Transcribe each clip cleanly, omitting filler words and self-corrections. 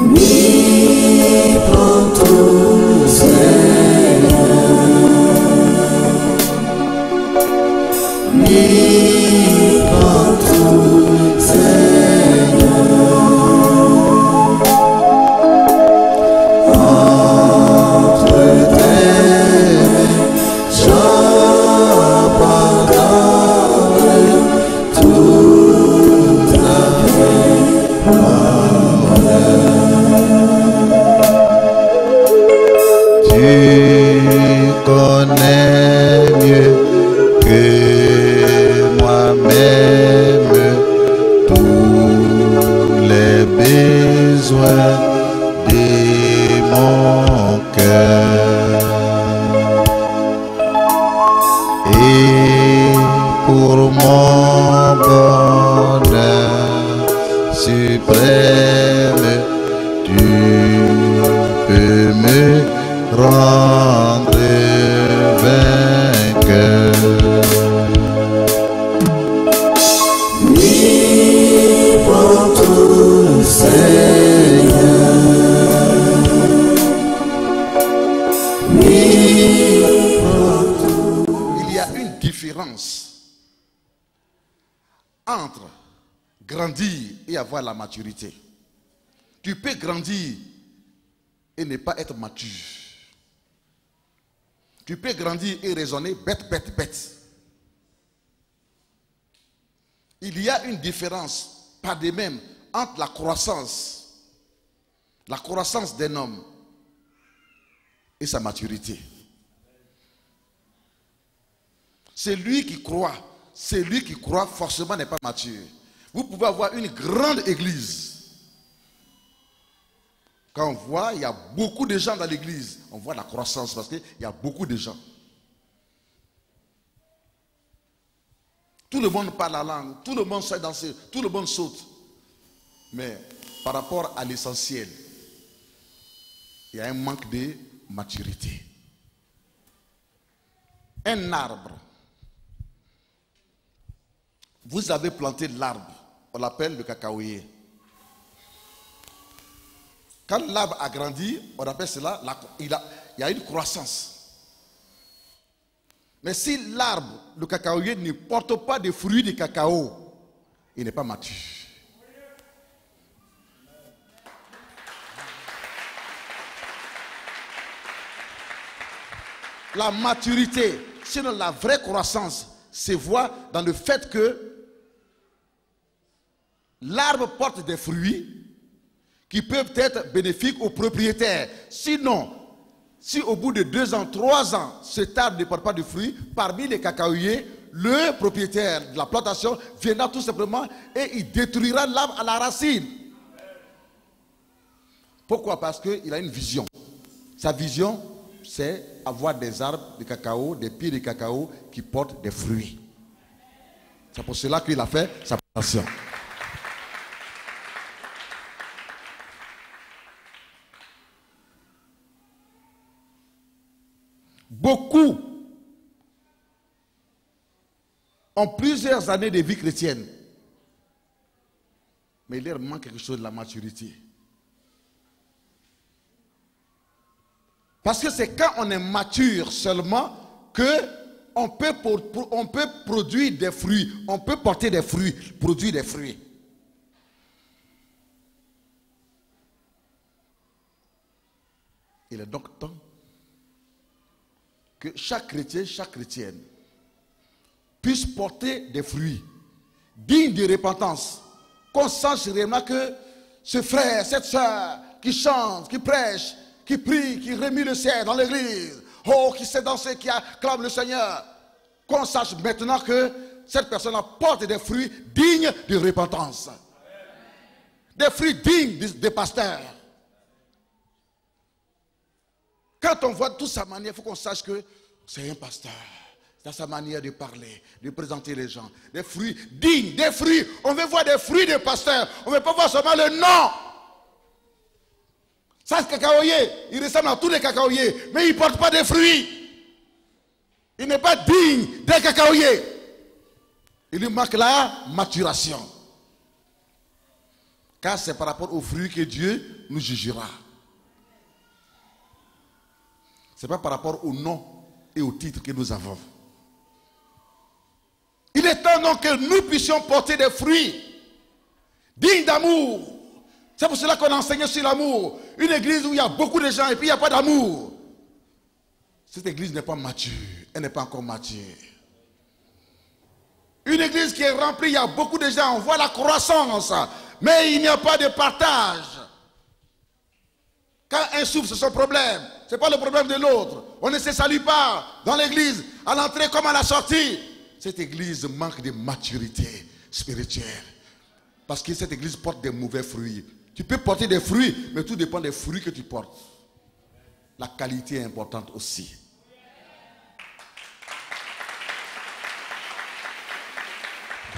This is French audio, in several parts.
Oui, prends tout, Seigneur. Oui, prends tout, Seigneur. Entre tes j'abandonne tout avec Tu connais mieux que moi-même tous les besoins de mon cœur. Et pour mon bonheur suprême, tu peux me rendre vainqueur. oui, prends tout, Seigneur. Oui, prends tout. Il y a une différence entre grandir et avoir la maturité. Tu peux grandir et ne pas être mature. Tu peux grandir et raisonner bête, bête, bête. Il y a une différence, pas de même, entre la croissance d'un homme et sa maturité. Celui qui croit forcément n'est pas mature. Vous pouvez avoir une grande église. Quand on voit, il y a beaucoup de gens dans l'église, on voit la croissance parce qu'il y a beaucoup de gens. Tout le monde parle la langue, tout le monde sait danser, tout le monde saute. Mais par rapport à l'essentiel, il y a un manque de maturité. Un arbre. Vous avez planté l'arbre, on l'appelle le cacaoyer. Quand l'arbre a grandi, on appelle cela, il y a une croissance. Mais si l'arbre, le cacaoyer, ne porte pas de fruits de cacao, il n'est pas mature. La maturité, sinon la vraie croissance, se voit dans le fait que l'arbre porte des fruits qui peuvent être bénéfiques aux propriétaires. Sinon, si au bout de 2 ans, 3 ans, cet arbre ne porte pas de fruits, parmi les cacaoyers, le propriétaire de la plantation viendra tout simplement et il détruira l'arbre à la racine. Pourquoi? Parce qu'il a une vision. Sa vision, c'est avoir des arbres de cacao, des pieds de cacao qui portent des fruits. C'est pour cela qu'il a fait sa plantation. Beaucoup ont plusieurs années de vie chrétienne, mais il leur manque quelque chose de la maturité. Parce que c'est quand on est mature seulement que on peut produire des fruits, on peut porter des fruits, produire des fruits. Il est donc temps que chaque chrétien, chaque chrétienne puisse porter des fruits dignes de repentance. Qu'on sache réellement que ce frère, cette soeur qui chante, qui prêche, qui prie, qui remue le ciel dans l'église, oh, qui sait danser, qui acclame le Seigneur, qu'on sache maintenant que cette personne apporte des fruits dignes de repentance. Des fruits dignes des pasteurs. Quand on voit toute sa manière, il faut qu'on sache que c'est un pasteur. Dans sa manière de parler, de présenter les gens. Des fruits dignes, des fruits. On veut voir des fruits de pasteurs. On ne veut pas voir seulement le nom. Ça, c'est cacaoyer. Il ressemble à tous les cacaoyers. Mais il ne porte pas de fruits. Il n'est pas digne des cacaoyers. Il lui manque la maturation. Car c'est par rapport aux fruits que Dieu nous jugera. Ce n'est pas par rapport au nom et au titre que nous avons. Il est temps donc que nous puissions porter des fruits dignes d'amour. C'est pour cela qu'on a enseigné sur l'amour. Une église où il y a beaucoup de gens et puis il n'y a pas d'amour. Cette église n'est pas mature. Elle n'est pas encore mature. Une église qui est remplie, il y a beaucoup de gens, on voit la croissance, mais il n'y a pas de partage. Quand un souffre, c'est son problème. Ce n'est pas le problème de l'autre. On ne se salue pas dans l'église, à l'entrée comme à la sortie. Cette église manque de maturité spirituelle. Parce que cette église porte des mauvais fruits. Tu peux porter des fruits, mais tout dépend des fruits que tu portes. La qualité est importante aussi.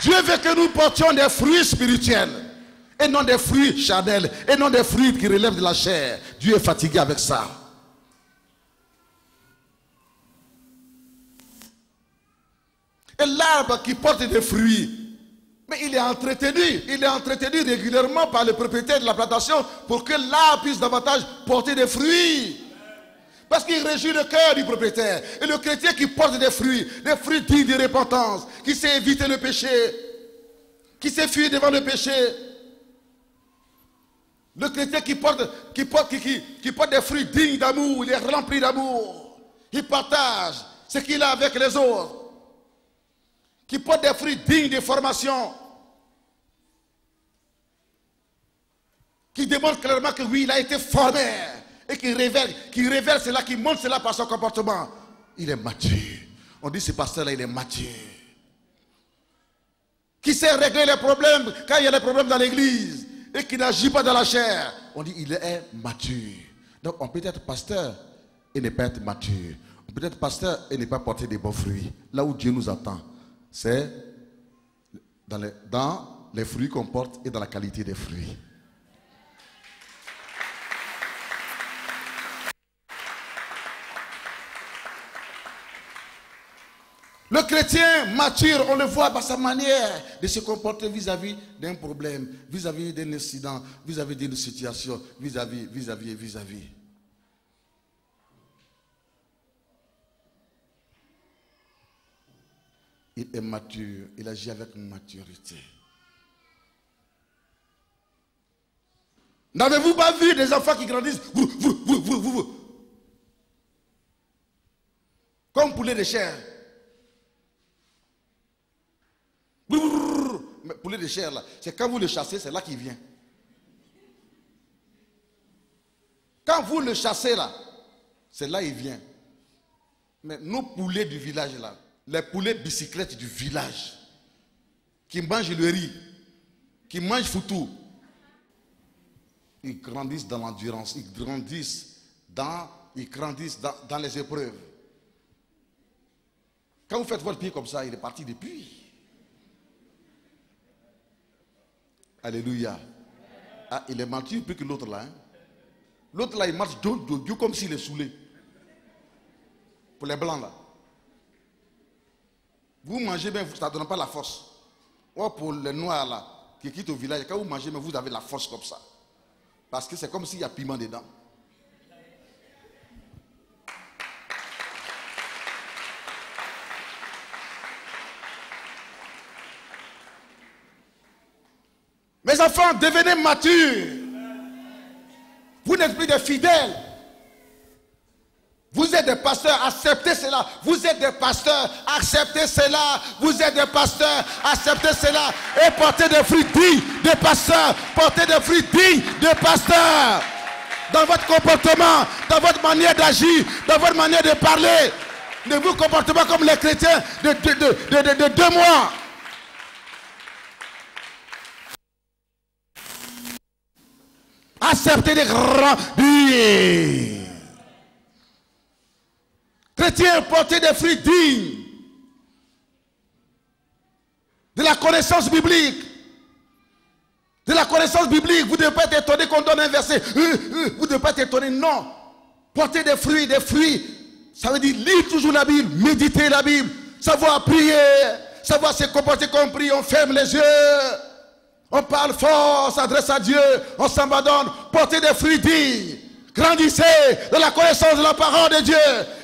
Dieu veut que nous portions des fruits spirituels et non des fruits charnels et non des fruits qui relèvent de la chair. Dieu est fatigué avec ça. Et l'arbre qui porte des fruits, mais il est entretenu régulièrement par le propriétaire de la plantation pour que l'arbre puisse davantage porter des fruits. Parce qu'il réjouit le cœur du propriétaire. Et le chrétien qui porte des fruits dignes de repentance, qui sait éviter le péché, qui sait fuir devant le péché. Le chrétien qui porte des fruits dignes d'amour, il est rempli d'amour. Il partage ce qu'il a avec les autres. Qui porte des fruits dignes de formation. Qui démontre clairement que oui, il a été formé. Et qui révèle cela, qui montre cela par son comportement. Il est mature. On dit ce pasteur-là, il est mature. Qui sait régler les problèmes quand il y a des problèmes dans l'église. Et qui n'agit pas dans la chair. On dit il est mature. Donc on peut être pasteur et ne pas être mature. On peut être pasteur et ne pas porter des bons fruits. Là où Dieu nous attend, c'est dans les fruits qu'on porte et dans la qualité des fruits. Le chrétien mature, on le voit par sa manière de se comporter vis-à-vis d'un problème, vis-à-vis d'un incident, vis-à-vis d'une situation, vis-à-vis. Il est mature, il agit avec maturité. N'avez-vous pas vu des enfants qui grandissent comme poulet de chair? Mais poulet de chair là, c'est quand vous le chassez, c'est là qu'il vient. Quand vous le chassez là, c'est là qu'il vient. Mais nos poulets du village là, les poulets bicyclettes du village, qui mangent le riz, qui mangent foutou, ils grandissent dans l'endurance, ils grandissent dans les épreuves. Quand vous faites votre pied comme ça, il est parti depuis. Alléluia. Ah, il est mature plus que l'autre là. Hein? L'autre là, il marche Dieu comme s'il est saoulé. Pour les blancs là. Vous mangez bien, ça ne donne pas la force. Ou pour les noirs là, qui quittent au village, quand vous mangez, mais vous avez la force comme ça. Parce que c'est comme s'il y a piment dedans. Mes enfants, devenez matures. Vous n'êtes plus des fidèles. Vous êtes des pasteurs, acceptez cela. Vous êtes des pasteurs, acceptez cela. Vous êtes des pasteurs, acceptez cela. Et portez des fruits dignes de pasteurs. Portez des fruits dignes de pasteurs. Dans votre comportement, dans votre manière d'agir, dans votre manière de parler. Ne vous comportez pas comme les chrétiens de 2 mois. Acceptez des grands billets. Chrétiens, portez des fruits dignes de la connaissance biblique. De la connaissance biblique. Vous ne devez pas être étonné qu'on donne un verset. Vous ne devez pas être étonné. Non. Portez des fruits, des fruits. Ça veut dire lire toujours la Bible, méditer la Bible, savoir prier, savoir se comporter comme prie. On ferme les yeux. On parle fort, on s'adresse à Dieu, on s'abandonne, portez des fruits dignes. Grandissez dans la connaissance de la parole de Dieu,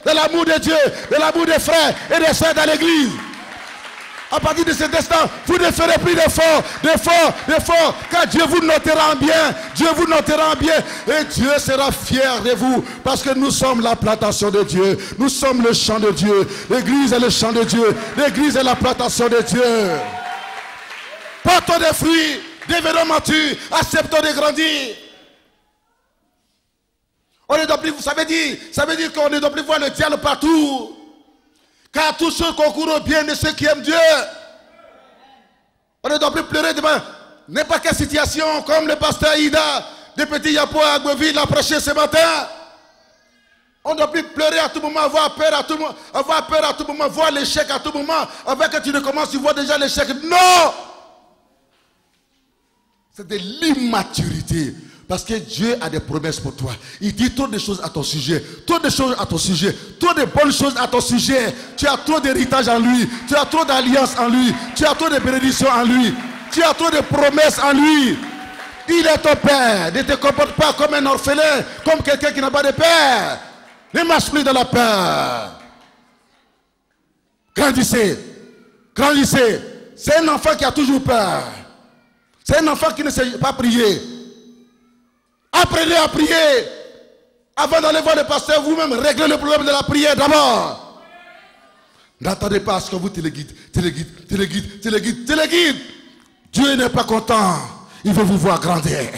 de l'amour de Dieu, de l'amour des frères et des sœurs dans l'église. À partir de cet instant, vous ne ferez plus d'efforts, car Dieu vous notera en bien, Dieu vous notera en bien, et Dieu sera fier de vous, parce que nous sommes la plantation de Dieu, nous sommes le champ de Dieu, l'église est le champ de Dieu, l'église est la plantation de Dieu. Portons des fruits, devenons matures, acceptons de grandir. On ne doit plus, ça veut dire qu'on ne doit plus voir le diable partout. Car tous ceux concourent au bien de ceux qui aiment Dieu. On ne doit plus pleurer devant n'importe quelle situation, comme le pasteur Ida de Petit Yapo à Agboville l'a prêché ce matin. On ne doit plus pleurer à tout moment, avoir peur à tout moment, voir l'échec à tout moment, avant que tu ne commences, tu vois déjà l'échec. Non! C'est de l'immaturité. Parce que Dieu a des promesses pour toi. Il dit trop de choses à ton sujet. Trop de choses à ton sujet. Trop de bonnes choses à ton sujet. Tu as trop d'héritage en lui. Tu as trop d'alliances en lui. Tu as trop de bénédictions en lui. Tu as trop de promesses en lui. Il est ton père. Ne te comporte pas comme un orphelin. Comme quelqu'un qui n'a pas de père. Ne marche plus dans la peur. Grandissez. Grandissez. C'est un enfant qui a toujours peur. C'est un enfant qui ne sait pas prier. Apprenez à prier. Avant d'aller voir le pasteur, vous-même réglez le problème de la prière d'abord. N'attendez pas à ce que vous téléguide. Dieu n'est pas content. Il veut vous voir grandir.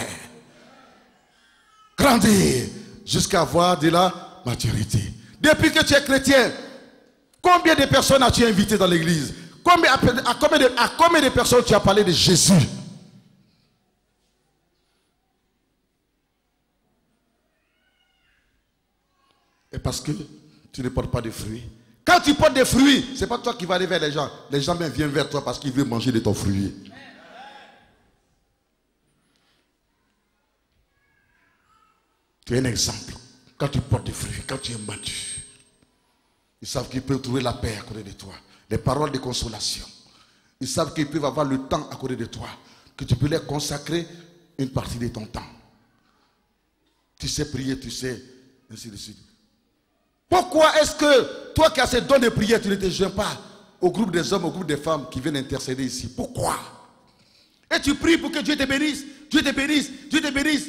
Grandir jusqu'à avoir de la maturité. Depuis que tu es chrétien, combien de personnes as-tu invité dans l'église? À combien de personnes tu as parlé de Jésus? Et parce que tu ne portes pas de fruits. Quand tu portes des fruits, ce n'est pas toi qui vas aller vers les gens. Les gens même viennent vers toi parce qu'ils veulent manger de ton fruit. Tu es un exemple. Quand tu portes des fruits, quand tu es mature, ils savent qu'ils peuvent trouver la paix à côté de toi. Les paroles de consolation. Ils savent qu'ils peuvent avoir le temps à côté de toi. Que tu peux leur consacrer une partie de ton temps. Tu sais prier, tu sais, ainsi de suite. Pourquoi est-ce que toi qui as ces dons de prière, tu ne te joins pas au groupe des hommes, au groupe des femmes qui viennent intercéder ici? Pourquoi? Et tu pries pour que Dieu te bénisse, Dieu te bénisse, Dieu te bénisse.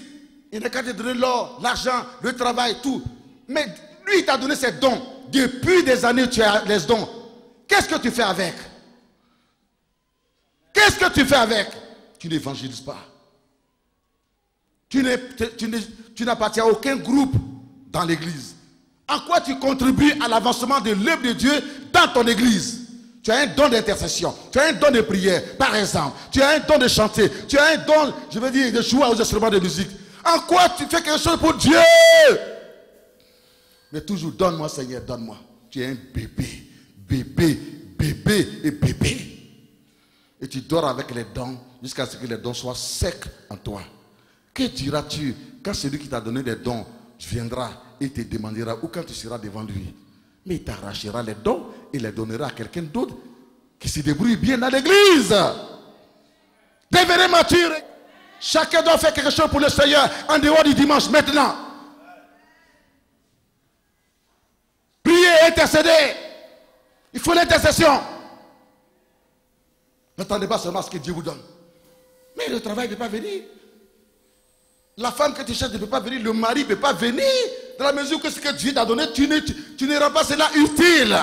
Il n'a qu'à te donner l'or, l'argent, le travail, tout. Mais lui, il t'a donné ses dons. Depuis des années, tu as les dons. Qu'est-ce que tu fais avec? Qu'est-ce que tu fais avec? Tu n'évangélises pas. Tu n'appartiens à aucun groupe dans l'église. En quoi tu contribues à l'avancement de l'œuvre de Dieu dans ton église? Tu as un don d'intercession, tu as un don de prière, par exemple. Tu as un don de chanter, tu as un don, je veux dire, de jouer aux instruments de musique. En quoi tu fais quelque chose pour Dieu? Mais toujours, donne-moi Seigneur, donne-moi. Tu es un bébé, bébé. Et tu dors avec les dons jusqu'à ce que les dons soient secs en toi. Que diras-tu quand celui qui t'a donné des dons viendra et te demandera, ou quand tu seras devant lui? Mais il t'arrachera les dons et les donnera à quelqu'un d'autre qui se débrouille bien dans l'église. Devenez mature. Chacun doit faire quelque chose pour le Seigneur en dehors du dimanche maintenant. Prier, intercéder. Il faut l'intercession. N'attendez pas seulement ce que Dieu vous donne. Mais le travail ne peut pas venir. La femme que tu cherches ne peut pas venir. Le mari ne peut pas venir. Dans la mesure que ce que Dieu t'a donné, tu ne rends pas cela utile.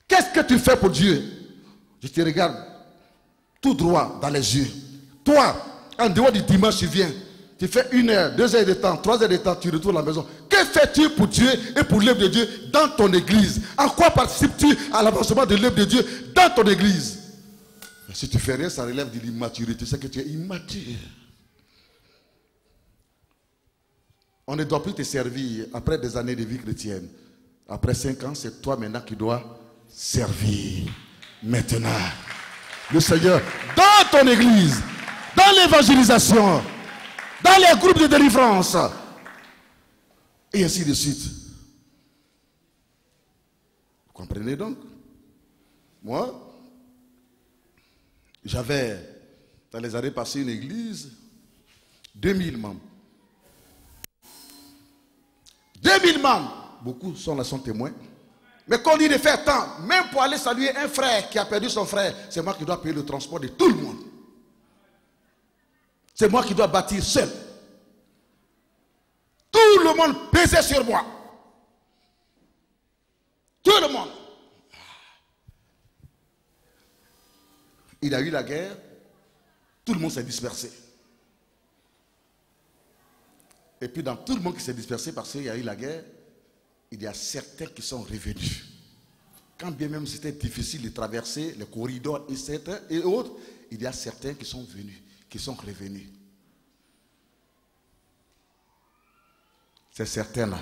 Qu'est-ce que tu fais pour Dieu? Je te regarde tout droit dans les yeux. Toi, en dehors du dimanche, tu viens. Tu fais 1 heure, 2 heures de temps, 3 heures de temps, tu retournes à la maison. Que fais-tu pour Dieu et pour l'œuvre de Dieu dans ton église? En quoi participes-tu à l'avancement de l'œuvre de Dieu dans ton église? Si tu fais rien, ça relève de l'immaturité. C'est que tu es immature. On ne doit plus te servir après des années de vie chrétienne. Après 5 ans, c'est toi maintenant qui dois servir. Maintenant, le Seigneur dans ton église, dans l'évangélisation, dans les groupes de délivrance, et ainsi de suite. Vous comprenez donc? Moi, J'avais, dans les années passées, une église, 2000 membres. 2000 membres. Beaucoup sont là, sont témoins. Mais quand on dit de faire tant, même pour aller saluer un frère qui a perdu son frère, c'est moi qui dois payer le transport de tout le monde. C'est moi qui dois bâtir seul. Tout le monde pesait sur moi. Tout le monde. Il y a eu la guerre, tout le monde s'est dispersé. Et puis dans tout le monde qui s'est dispersé parce qu'il y a eu la guerre, il y a certains qui sont revenus. Quand bien même c'était difficile de traverser les corridors et autres, il y a certains qui sont venus, qui sont revenus. Ces certains-là,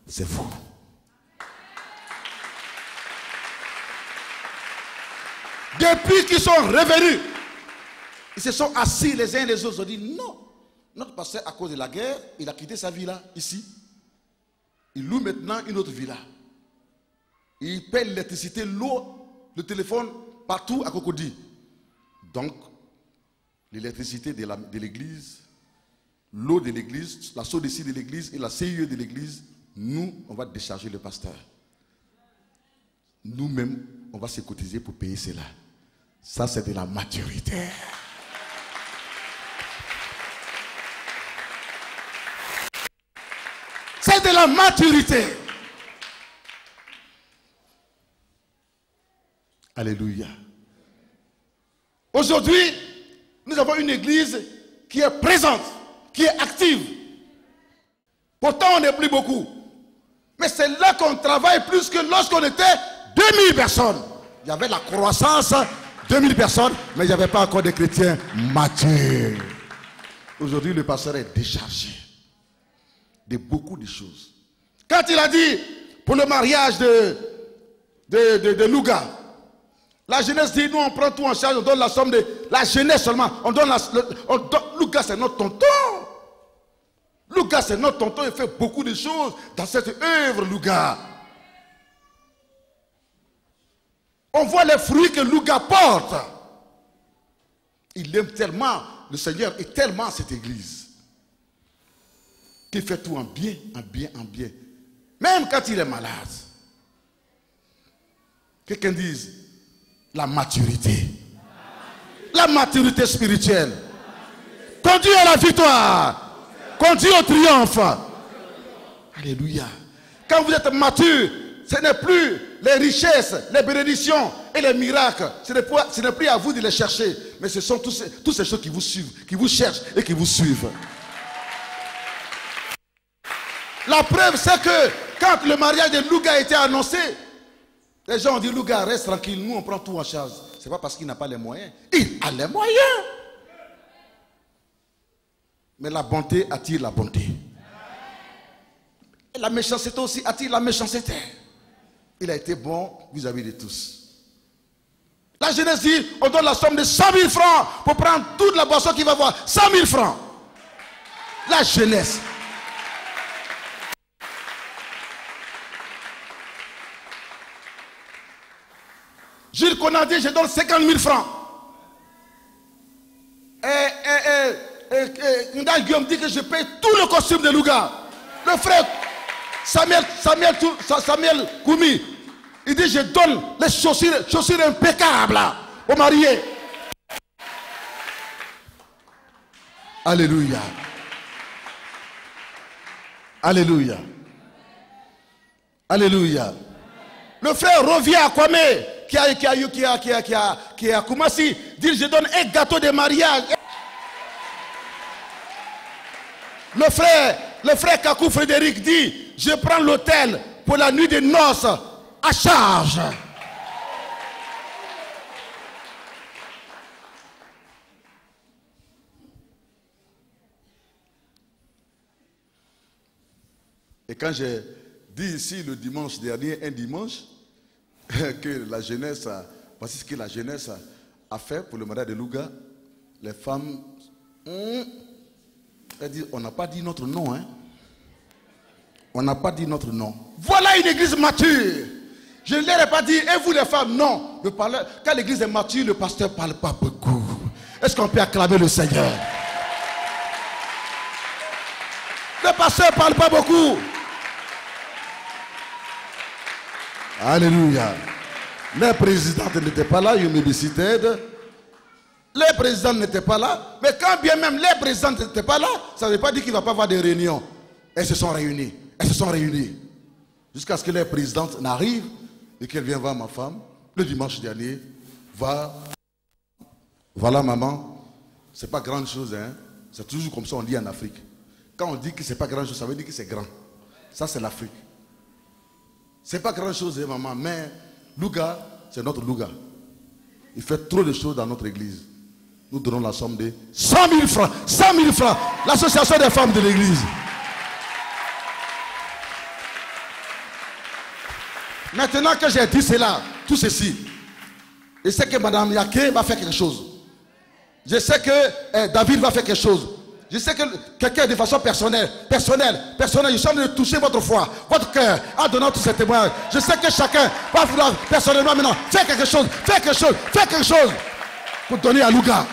c'est vous. Depuis qu'ils sont revenus, ils se sont assis les uns les autres. Ils ont dit non. Notre pasteur, à cause de la guerre, il a quitté sa villa ici. Il loue maintenant une autre villa. Il paie l'électricité, l'eau, le téléphone, partout à Cocody. Donc, l'électricité de l'église, l'eau de l'église, la sodécie de l'église et la CIE de l'église, nous, on va décharger le pasteur. Nous-mêmes, on va se cotiser pour payer cela. Ça, c'est de la maturité. C'est de la maturité. Alléluia. Aujourd'hui, nous avons une église qui est présente, qui est active. Pourtant, on n'est plus beaucoup. Mais c'est là qu'on travaille plus que lorsqu'on était 2000 personnes. Il y avait la croissance, 2000 personnes, mais il n'y avait pas encore de chrétiens matures. Aujourd'hui, le pasteur est déchargé de beaucoup de choses. Quand il a dit pour le mariage de Louga, la jeunesse dit, nous on prend tout en charge, on donne la somme de la jeunesse seulement. Louga c'est notre tonton. Louga c'est notre tonton, il fait beaucoup de choses dans cette œuvre Louga. On voit les fruits que Louga porte. Il aime tellement, le Seigneur est tellement cette église, qu'il fait tout en bien, en bien, en bien. Même quand il est malade. Quelqu'un dise, la maturité. La maturité spirituelle. Conduit à la victoire. Conduit au triomphe. Alléluia. Quand vous êtes mature, ce n'est plus les richesses, les bénédictions et les miracles. Ce n'est plus à vous de les chercher. Mais ce sont toutes ces choses qui vous suivent, qui vous cherchent et qui vous suivent. La preuve, c'est que quand le mariage de Louga a été annoncé, les gens ont dit, Louga, reste tranquille, nous on prend tout en charge. Ce n'est pas parce qu'il n'a pas les moyens. Il a les moyens. Mais la bonté attire la bonté. Et la méchanceté aussi attire la méchanceté. Il a été bon vis-à-vis de tous. La jeunesse dit, on donne la somme de 100 000 francs pour prendre toute la boisson qu'il va avoir. 100 000 francs. La jeunesse. Jules Conan dit, je donne 50 000 francs. Nda Guillaume dit que je paye tout le costume de Louga. Le frère Samuel Koumi, il dit, je donne les chaussures impeccables aux mariés. Alléluia. Alléluia. Alléluia. Le frère revient à Kwame, qui est à Koumassi, dit, je donne un gâteau de mariage. Le frère Kakou Frédéric dit, je prends l'hôtel pour la nuit de noces à charge. Et quand j'ai dit ici le dimanche dernier, un dimanche, que la jeunesse, voici ce que la jeunesse a fait pour le mariage de Louga, les femmes, elles disent, on n'a pas dit notre nom, hein. On n'a pas dit notre nom. Voilà une église mature Je ne leur ai pas dit, et vous les femmes, non. Quand l'église est mature, le pasteur ne parle pas beaucoup. Est-ce qu'on peut acclamer le Seigneur? Le pasteur ne parle pas beaucoup. Alléluia. Les présidentes n'étaient pas là, you may be seated. Les présidents n'étaient pas là. Mais quand bien même les présidents n'étaient pas là, ça ne veut pas dire qu'il ne va pas avoir des réunions. Elles se sont réunies. Elles se sont réunies. Jusqu'à ce que les présidentes n'arrivent et qu'elle vienne voir ma femme. Le dimanche dernier, voilà maman, c'est pas grande chose, hein. C'est toujours comme ça on dit en Afrique. Quand on dit que c'est pas grand chose, ça veut dire que c'est grand. Ça c'est l'Afrique. C'est pas grand chose, hein, maman, mais Louga, c'est notre Louga. Il fait trop de choses dans notre église. Nous donnons la somme de 100 000 francs. 100 000 francs. L'association des femmes de l'église. Maintenant que j'ai dit cela, tout ceci, je sais que Madame Yake va faire quelque chose. Je sais que David va faire quelque chose. Je sais que quelqu'un de façon personnelle, je suis en train de toucher votre foi, votre cœur, en donnant tous ces témoignages. Je sais que chacun va vouloir personnellement maintenant faire quelque chose pour donner à Louga.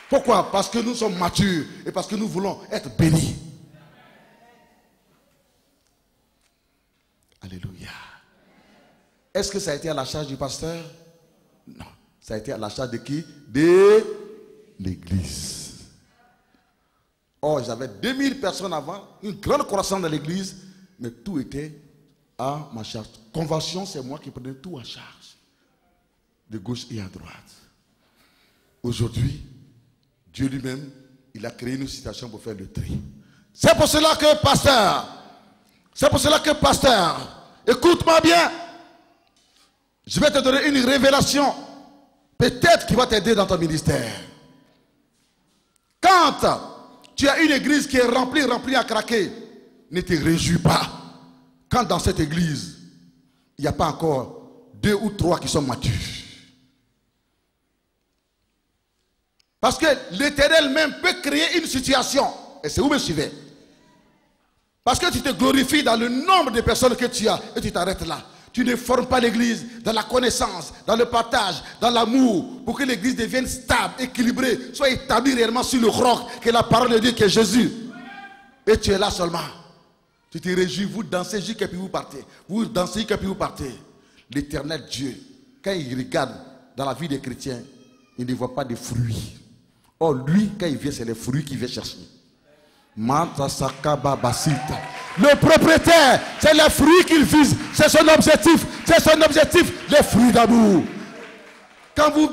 Pourquoi? Parce que nous sommes matures et parce que nous voulons être bénis. Alléluia. Est-ce que ça a été à la charge du pasteur? Non. Ça a été à la charge de qui? De l'église. Or, j'avais 2000 personnes avant, une grande croissance dans l'église, mais tout était à ma charge. Convention, c'est moi qui prenais tout en charge, de gauche et à droite. Aujourd'hui, Dieu lui-même, il a créé une situation pour faire le tri. C'est pour cela que pasteur, écoute-moi bien, je vais te donner une révélation, peut-être qui va t'aider dans ton ministère. Quand tu as une église qui est remplie à craquer, ne te réjouis pas. Quand dans cette église, il n'y a pas encore 2 ou 3 qui sont matures. Parce que l'Éternel même peut créer une situation. Et c'est où me suivez? Parce que tu te glorifies dans le nombre de personnes que tu as et tu t'arrêtes là. Tu ne formes pas l'église dans la connaissance, dans le partage, dans l'amour, pour que l'église devienne stable, équilibrée, soit établie réellement sur le roc, que la parole de Dieu, qui est Jésus. Et tu es là seulement. Tu te réjouis, vous dansez jusqu'à puis vous partez. Vous dansez jusqu'à puis vous partez. L'Éternel Dieu, quand il regarde dans la vie des chrétiens, il ne voit pas de fruits. Or, lui, quand il vient, c'est les fruits qu'il vient chercher. Le propriétaire, c'est les fruits qu'il vise. C'est son objectif. C'est son objectif, les fruits d'amour. Quand vous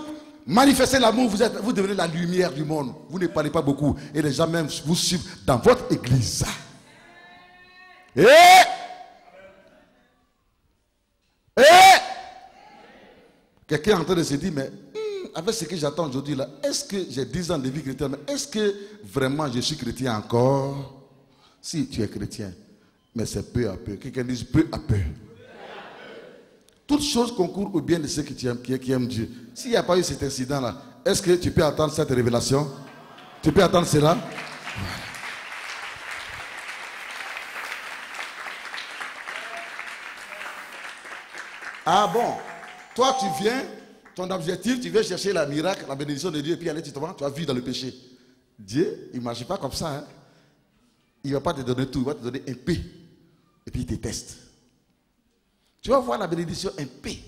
manifestez l'amour, vous devenez la lumière du monde. Vous ne parlez pas beaucoup. Et les gens même vous suivent dans votre église. Et quelqu'un est en train de se dire, mais avec ce que j'attends aujourd'hui là, est-ce que j'ai 10 ans de vie chrétienne, mais est-ce que vraiment je suis chrétien encore? Si tu es chrétien, mais c'est peu à peu. Quelqu'un dit peu à peu. Toutes choses concourent au bien de ceux qui aiment Dieu. S'il n'y a pas eu cet incident là, est-ce que tu peux attendre cette révélation? Tu peux attendre cela? Voilà. Ah bon? Toi tu viens, ton objectif, tu viens chercher la miracle, la bénédiction de Dieu, et puis aller, tu vas vivre dans le péché. Dieu, il ne marche pas comme ça. Hein? Il ne va pas te donner tout, il va te donner un peu. Et puis il te teste. Tu vas voir la bénédiction un peu. Et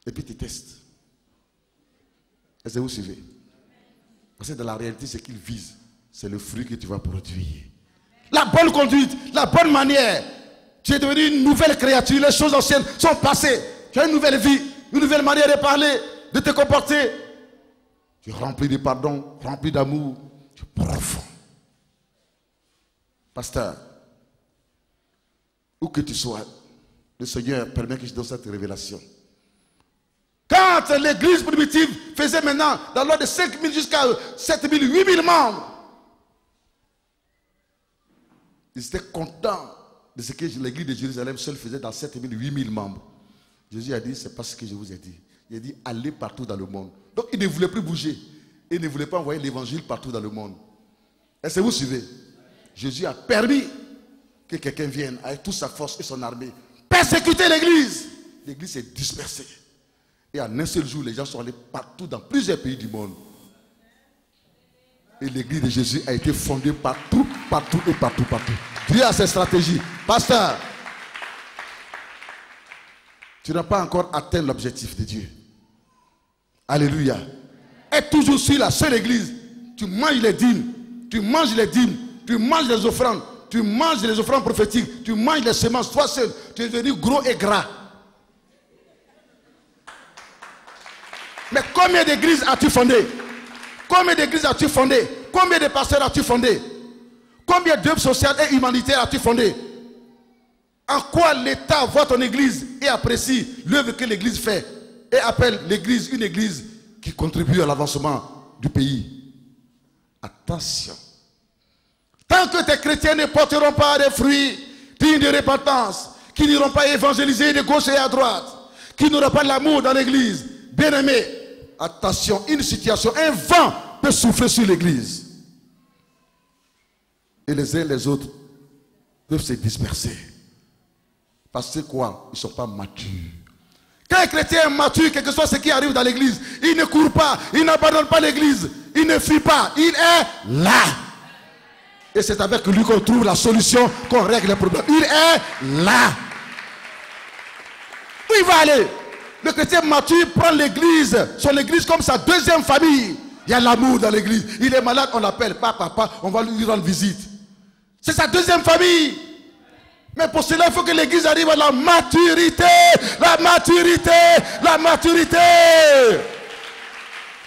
puis il te teste. Est-ce que vous suivez? Parce que dans la réalité, ce qu'il vise, c'est le fruit que tu vas produire. La bonne conduite, la bonne manière. Tu es devenu une nouvelle créature, les choses anciennes sont passées. Tu as une nouvelle vie, une nouvelle manière de parler, de te comporter. Tu es rempli de pardon, rempli d'amour. Tu es profond. Pasteur, où que tu sois, le Seigneur permet que je donne cette révélation. Quand l'église primitive faisait maintenant dans l'ordre de 5 000 jusqu'à 7 000, 8 000 membres, ils étaient contents de ce que l'église de Jérusalem seule faisait dans 7 000, 8 000 membres. Jésus a dit, c'est pas ce que je vous ai dit. Il a dit, allez partout dans le monde. Donc il ne voulait plus bouger. Il ne voulait pas envoyer l'évangile partout dans le monde. Est-ce que vous suivez? Jésus a permis que quelqu'un vienne avec toute sa force et son armée. persécuté l'église. L'église s'est dispersée. Et en un seul jour, les gens sont allés partout dans plusieurs pays du monde. Et l'église de Jésus a été fondée partout, partout et partout, partout. Dieu a ses stratégies. Pasteur, tu n'as pas encore atteint l'objectif de Dieu. Alléluia. Et toujours sur la seule église, tu manges les dîmes, tu manges les dîmes, tu manges les offrandes, tu manges les offrandes prophétiques, tu manges les semences, toi seul, tu es devenu gros et gras. Mais combien d'églises as-tu fondé? Combien d'églises as-tu fondé? Combien de pasteurs as-tu fondé? Combien d'œuvres sociales et humanitaires as-tu fondé? En quoi l'État voit ton église et apprécie l'œuvre que l'église fait et appelle l'église une église qui contribue à l'avancement du pays? Attention. Tant que tes chrétiens ne porteront pas des fruits dignes de repentance, qui n'iront pas évangéliser de gauche et à droite, qui n'auront pas l'amour dans l'église, bien aimé, attention, une situation, un vent peut souffler sur l'église. Et les uns et les autres peuvent se disperser. Parce que quoi? Ils ne sont pas matures. Quand un chrétien est mature, quel que soit ce qui arrive dans l'église, il ne court pas, il n'abandonne pas l'église, il ne fuit pas, il est là. Et c'est avec lui qu'on trouve la solution, qu'on règle les problèmes. Il est là. Où il va aller? Le chrétien mature prend l'église, son église comme sa deuxième famille. Il y a l'amour dans l'église. Il est malade, on l'appelle papa, on va lui rendre visite. C'est sa deuxième famille. Mais pour cela, il faut que l'église arrive à la maturité. La maturité. La maturité.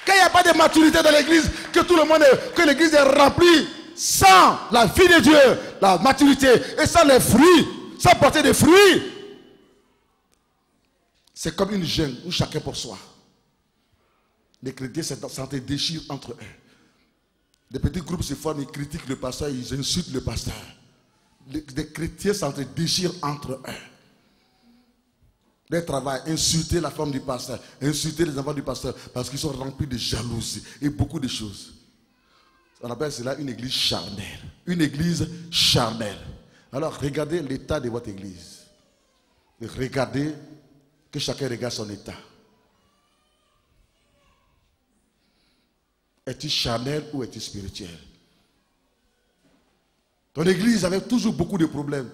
Quand il n'y a pas de maturité dans l'église, que l'église est remplie sans la vie de Dieu, la maturité, et sans les fruits, sans porter des fruits, c'est comme une jungle où chacun pour soi. Les chrétiens s'en déchirent entre eux. Des petits groupes se forment, ils critiquent le pasteur, ils insultent le pasteur. Les chrétiens s'en déchirent entre eux. Leur travail, insulter la femme du pasteur, insulter les enfants du pasteur, parce qu'ils sont remplis de jalousie et beaucoup de choses. On appelle cela une église charnelle. Une église charnelle. Alors regardez l'état de votre église. Et regardez que chacun regarde son état. Es-tu charnel ou es-tu spirituel? Ton église avait toujours beaucoup de problèmes.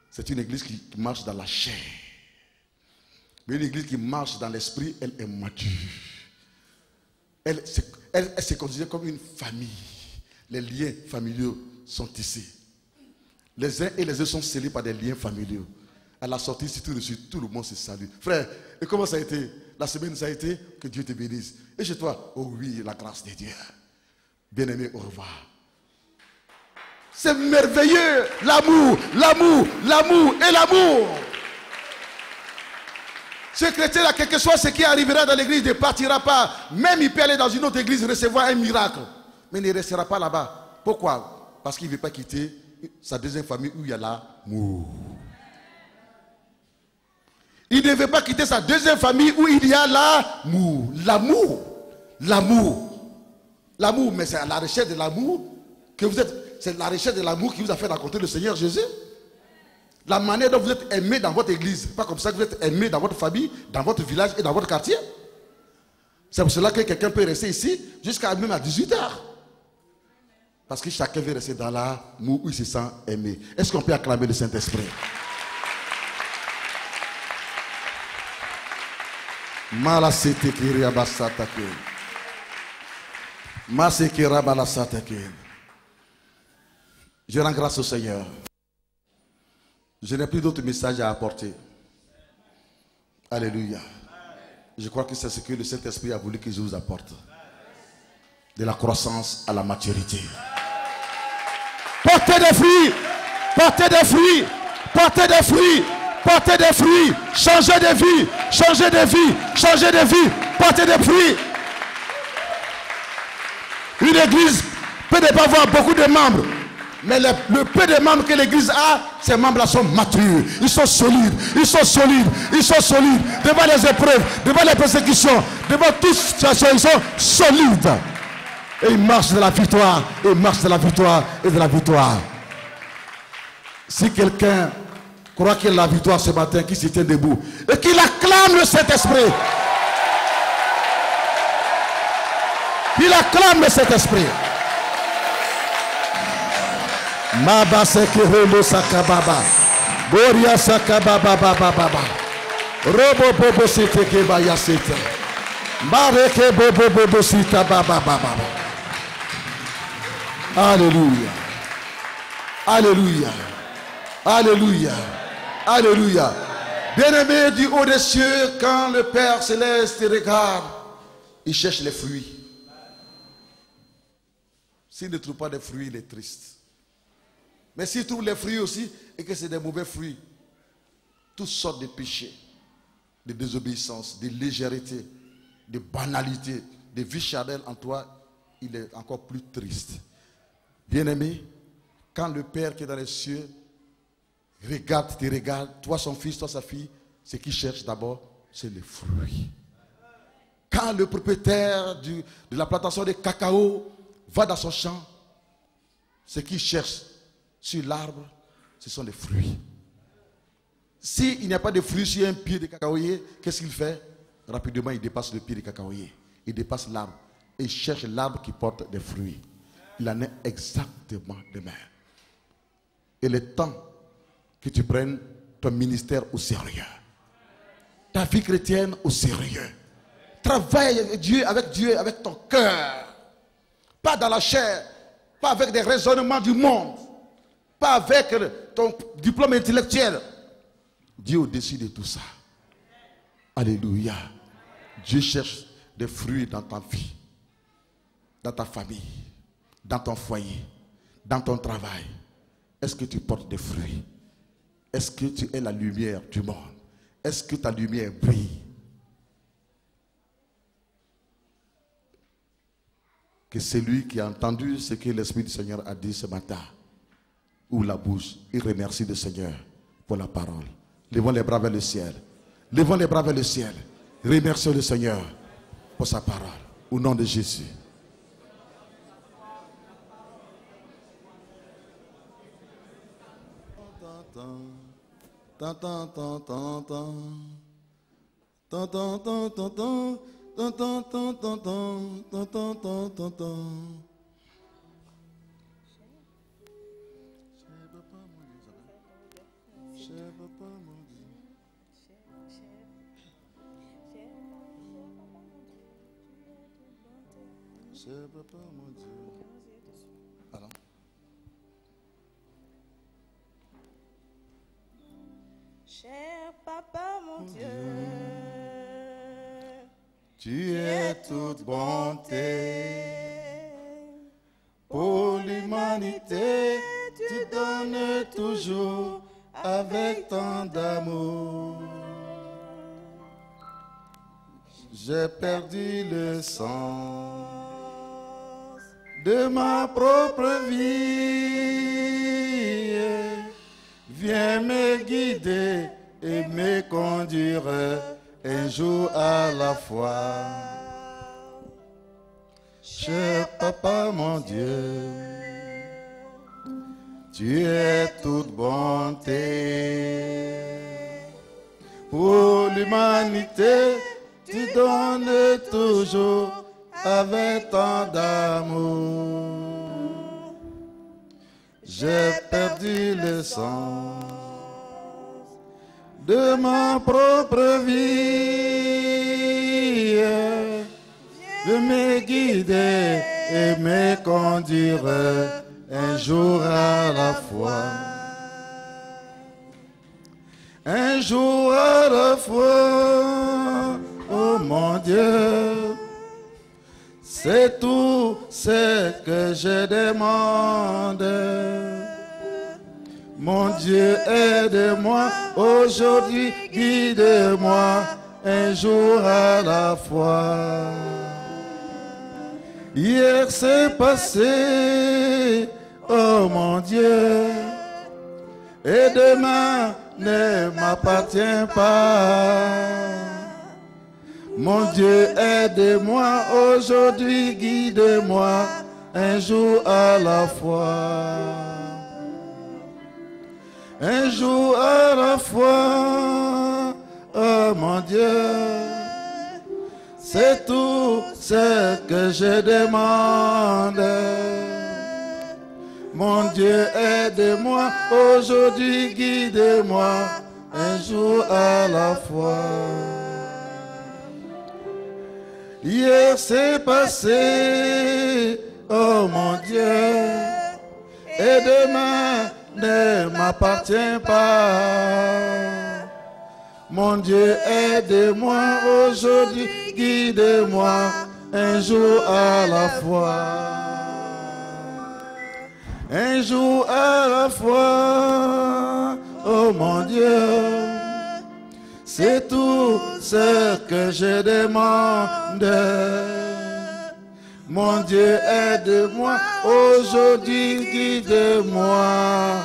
C'est une église qui marche dans la chair. Mais une église qui marche dans l'esprit, elle est mature. Elle se considère comme une famille. Les liens familiaux sont tissés. Les uns et les autres sont scellés par des liens familiaux. À la sortie, si tout le monde se salue. Frère, et comment ça a été? La semaine, ça a été? Que Dieu te bénisse. Et chez toi? Oh oui, la grâce de Dieu. Bien-aimé, au revoir. C'est merveilleux. L'amour, l'amour, l'amour et l'amour. Ce chrétien-là, quel que soit ce qui arrivera dans l'église, ne partira pas. Même il peut aller dans une autre église recevoir un miracle. Mais il ne restera pas là-bas. Pourquoi? Parce qu'il ne veut pas quitter sa deuxième famille où il y a l'amour. Il ne veut pas quitter sa deuxième famille où il y a l'amour. L'amour. L'amour. L'amour, mais c'est à la recherche de l'amour que vous êtes. C'est la recherche de l'amour qui vous a fait rencontrer le Seigneur Jésus. La manière dont vous êtes aimé dans votre église. Pas comme ça que vous êtes aimé dans votre famille, dans votre village et dans votre quartier. C'est pour cela que quelqu'un peut rester ici jusqu'à même à 18h. Parce que chacun veut rester dans l'amour où il se sent aimé. Est-ce qu'on peut acclamer le Saint-Esprit? Je rends grâce au Seigneur. Je n'ai plus d'autres messages à apporter. Alléluia. Je crois que c'est ce que le Saint-Esprit a voulu que je vous apporte. De la croissance à la maturité. Portez des fruits. Portez des fruits. Portez des fruits. Portez des fruits. Changez de vie. Changez de vie. Changez de vie. Portez des fruits. Une église peut ne pas avoir beaucoup de membres. Mais le peu de membres que l'église a, ces membres-là sont matures. Ils sont solides. Ils sont solides. Ils sont solides. Devant les épreuves, devant les persécutions, devant toute situation, ils sont solides. Et ils marchent de la victoire. Et ils marchent de la victoire et de la victoire. Si quelqu'un crois qu'il y a la victoire ce matin, qui se tient debout et qu'il acclame le Saint-Esprit. Il acclame le Saint-Esprit. Maba sekirolo sakababa. Boria sakababa baba baba. Robo bobo sete kebaya sete. Mareke bobo bobo sita baba baba. Alléluia. Alléluia. Alléluia. Alléluia. Bien-aimé du haut des cieux, quand le Père Céleste regarde, il cherche les fruits. S'il ne trouve pas de fruits, il est triste. Mais s'il trouve les fruits aussi, et que c'est des mauvais fruits, toutes sortes de péchés, de désobéissance, de légèreté, de banalité, de vie charnelle en toi, il est encore plus triste. Bien-aimé, quand le Père qui est dans les cieux regarde, te regarde, toi son fils, toi sa fille, ce qu'il cherche d'abord, c'est les fruits. Quand le propriétaire de la plantation de cacao va dans son champ, ce qu'il cherche sur l'arbre, ce sont les fruits. S'il n'y a pas de fruits sur un pied de cacaoyer, qu'est-ce qu'il fait? Rapidement, il dépasse le pied de cacaoyer. Il dépasse l'arbre. Et il cherche l'arbre qui porte des fruits. Il en est exactement de même. Il est temps que tu prennes ton ministère au sérieux. Ta vie chrétienne au sérieux. Travaille avec Dieu, avec ton cœur. Pas dans la chair. Pas avec des raisonnements du monde. Pas avec ton diplôme intellectuel. Dieu au-dessus de tout ça. Alléluia. Dieu cherche des fruits dans ta vie, dans ta famille, dans ton foyer, dans ton travail. Est-ce que tu portes des fruits? Est-ce que tu es la lumière du monde? Est-ce que ta lumière brille? Que celui qui a entendu ce que l'Esprit du Seigneur a dit ce matin, ou la bouche, il remercie le Seigneur pour la parole. Levons les bras vers le ciel. Levons les bras vers le ciel. Remercions le Seigneur pour sa parole. Au nom de Jésus. Alors. Cher papa, mon Dieu, Tu es toute bonté pour l'humanité. Tu donnes toujours avec tant d'amour. J'ai perdu le sens de ma propre vie. Viens me guider et me conduire un jour à la fois. Cher papa, mon Dieu, tu es toute bonté pour l'humanité. Tu donnes toujours avec tant d'amour. J'ai perdu le sens de ma propre vie. De me guider et me conduire un jour à la fois. Un jour à la fois. Oh mon Dieu, c'est tout ce que je demande. Mon Dieu, aide-moi aujourd'hui, guide-moi un jour à la fois. Hier c'est passé, oh mon Dieu, et demain ne m'appartient pas. Mon Dieu, aide-moi aujourd'hui, guide-moi un jour à la fois. un jour à la fois, oh mon Dieu, c'est tout ce que je demande. Mon Dieu, aide-moi, aujourd'hui guide-moi, un jour à la fois. Hier c'est passé, oh mon Dieu, et demain ne m'appartient pas. Mon Dieu, aide-moi, aujourd'hui guide-moi, un jour à la fois. Un jour à la fois, oh mon Dieu, c'est tout ce que je demande. Mon Dieu, aide-moi, aujourd'hui guide-moi,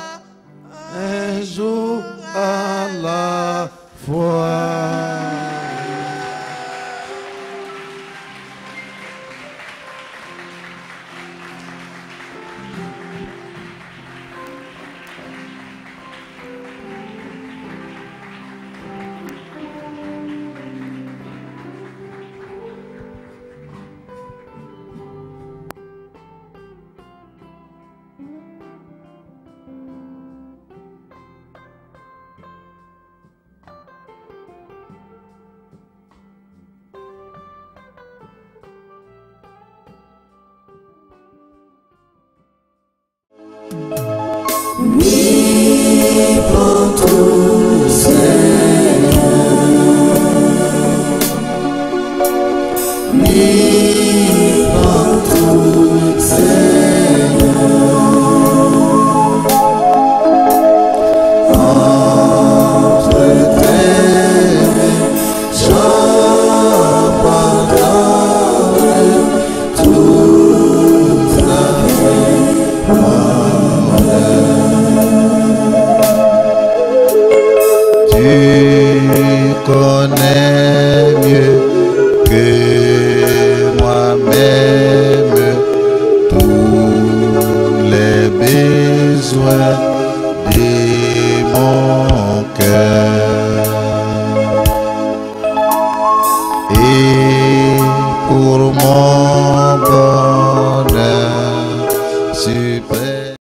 un jour à la fois. Pour moi